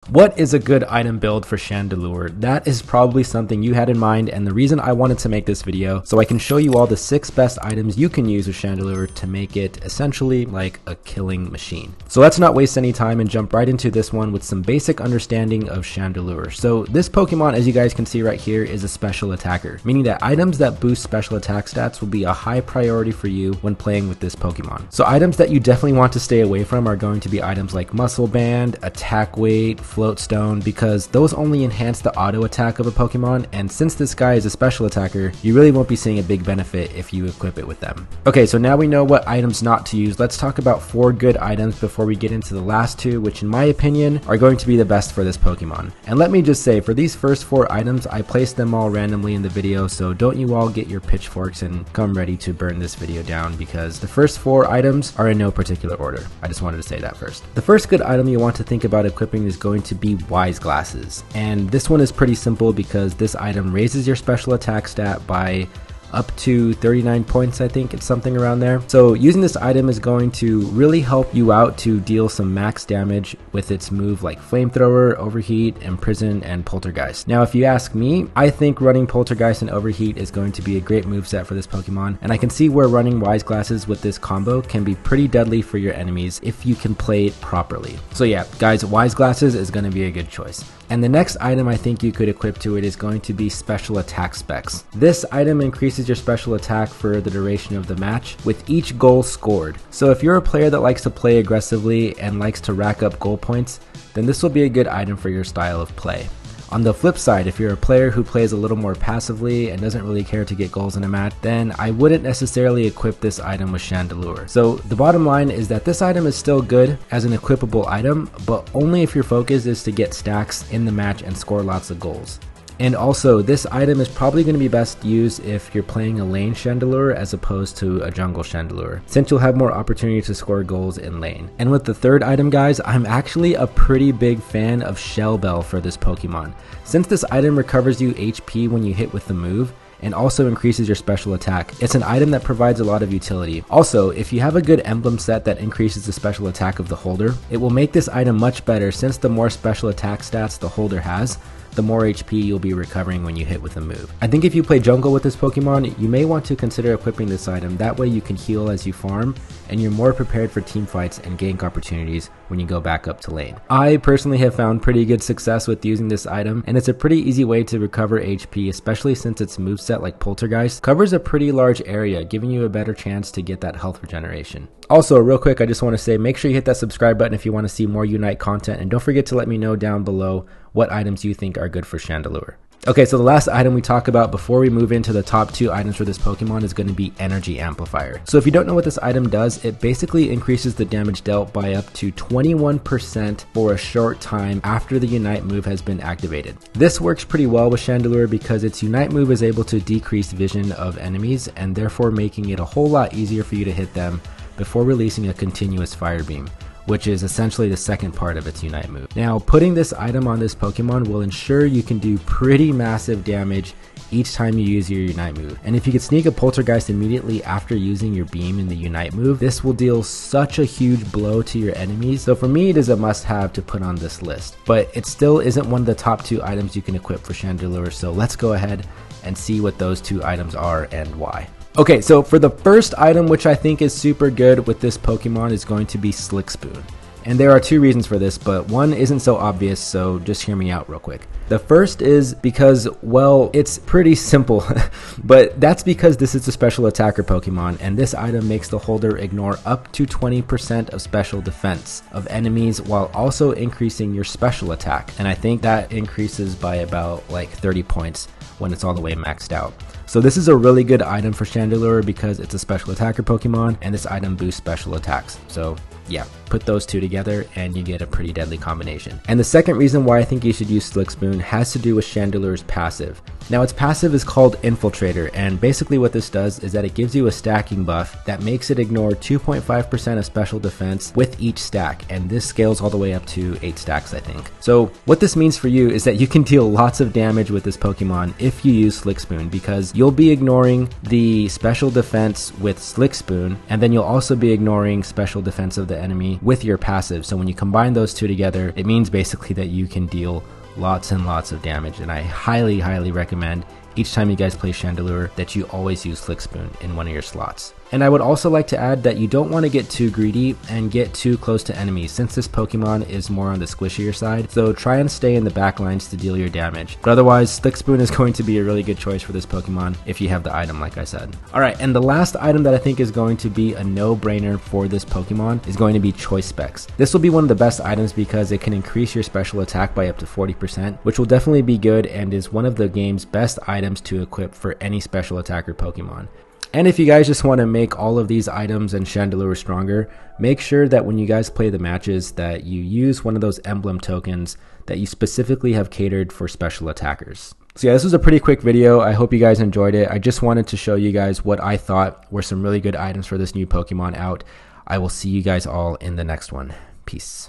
What is a good item build for Chandelure? That is probably something you had in mind, and the reason I wanted to make this video so I can show you all the 6 best items you can use with Chandelure to make it essentially like a killing machine. So let's not waste any time and jump right into this one with some basic understanding of Chandelure. So this Pokemon, as you guys can see right here, is a special attacker, meaning that items that boost special attack stats will be a high priority for you when playing with this Pokemon. So items that you definitely want to stay away from are going to be items like Muscle Band, Attack Weight, Float Stone, because those only enhance the auto attack of a Pokemon, and since this guy is a special attacker, you really won't be seeing a big benefit if you equip it with them. Okay, so now we know what items not to use. Let's talk about 4 good items before we get into the last 2, which in my opinion are going to be the best for this Pokemon. And let me just say, for these first 4 items, I placed them all randomly in the video, so don't you all get your pitchforks and come ready to burn this video down, because the first 4 items are in no particular order. I just wanted to say that first. The first good item you want to think about equipping is going to be Wise Glasses, and this one is pretty simple because this item raises your special attack stat by up to 39 points. I think it's something around there. So using this item is going to really help you out to deal some max damage with its move like Flamethrower, Overheat, Imprison, and Poltergeist. Now if you ask me, I think running Poltergeist and Overheat is going to be a great moveset for this Pokemon, and I can see where running Wise Glasses with this combo can be pretty deadly for your enemies if you can play it properly. So yeah guys, Wise Glasses is going to be a good choice. And the next item I think you could equip to it is going to be Special Attack Specs. This item increases your special attack for the duration of the match with each goal scored. So if you're a player that likes to play aggressively and likes to rack up goal points, then this will be a good item for your style of play. On the flip side, if you're a player who plays a little more passively and doesn't really care to get goals in a match, then I wouldn't necessarily equip this item with Chandelure. So the bottom line is that this item is still good as an equipable item, but only if your focus is to get stacks in the match and score lots of goals. And also, this item is probably going to be best used if you're playing a lane Chandelure as opposed to a jungle Chandelure, since you'll have more opportunity to score goals in lane. And with the third item guys, I'm actually a pretty big fan of SNOWBALL for this Pokemon. Since this item recovers you HP when you hit with the move, and also increases your special attack, it's an item that provides a lot of utility. Also, if you have a good emblem set that increases the special attack of the holder, it will make this item much better, since the more special attack stats the holder has, the more HP you'll be recovering when you hit with a move. I think if you play jungle with this Pokemon, you may want to consider equipping this item. That way you can heal as you farm, and you're more prepared for team fights and gank opportunities when you go back up to lane. I personally have found pretty good success with using this item, and it's a pretty easy way to recover HP, especially since its moveset like Poltergeist covers a pretty large area, giving you a better chance to get that health regeneration. Also, real quick, I just want to say, make sure you hit that subscribe button if you want to see more Unite content, and don't forget to let me know down below what items you think are good for Chandelure. Okay, so the last item we talk about before we move into the top 2 items for this Pokemon is going to be Energy Amplifier. So if you don't know what this item does, it basically increases the damage dealt by up to 21% for a short time after the Unite move has been activated. This works pretty well with Chandelure because its Unite move is able to decrease vision of enemies, and therefore making it a whole lot easier for you to hit them before releasing a continuous fire beam, which is essentially the second part of its Unite move. Now, putting this item on this Pokemon will ensure you can do pretty massive damage each time you use your Unite move. And if you could sneak a Poltergeist immediately after using your beam in the Unite move, this will deal such a huge blow to your enemies. So for me, it is a must-have to put on this list. But it still isn't one of the top 2 items you can equip for Chandelure, so let's go ahead and see what those 2 items are and why. Okay, so for the first item, which I think is super good with this Pokemon, is going to be Slick Spoon. And there are 2 reasons for this, but one isn't so obvious, so just hear me out real quick. The first is because, well, it's pretty simple, but that's because this is a special attacker Pokemon, and this item makes the holder ignore up to 20% of special defense of enemies while also increasing your special attack. And I think that increases by about like 30 points when it's all the way maxed out. So this is a really good item for Chandelure because it's a special attacker Pokemon, and this item boosts special attacks. So yeah, put those 2 together and you get a pretty deadly combination. And the second reason why I think you should use Slick Spoon has to do with Chandelure's passive. Now its passive is called Infiltrator, and basically what this does is that it gives you a stacking buff that makes it ignore 2.5% of special defense with each stack, and this scales all the way up to 8 stacks, I think. So what this means for you is that you can deal lots of damage with this Pokemon if you use Slick Spoon, because you'll be ignoring the special defense with Slick Spoon, and then you'll also be ignoring special defense of the enemy with your passive. So when you combine those two together, it means basically that you can deal lots and lots of damage, and I highly recommend each time you guys play Chandelure that you always use Slick Spoon in one of your slots. And I would also like to add that you don't want to get too greedy and get too close to enemies, since this Pokemon is more on the squishier side, so try and stay in the back lines to deal your damage. But otherwise, Slick Spoon is going to be a really good choice for this Pokemon if you have the item, like I said. Alright, and the last item that I think is going to be a no-brainer for this Pokemon is going to be Choice Specs. This will be one of the best items because it can increase your special attack by up to 40%, which will definitely be good and is one of the game's best items to equip for any special attacker Pokemon. And if you guys just want to make all of these items and Chandelure stronger, make sure that when you guys play the matches that you use one of those emblem tokens that you specifically have catered for special attackers. So yeah, this was a pretty quick video. I hope you guys enjoyed it. I just wanted to show you guys what I thought were some really good items for this new Pokemon out. I will see you guys all in the next one. Peace.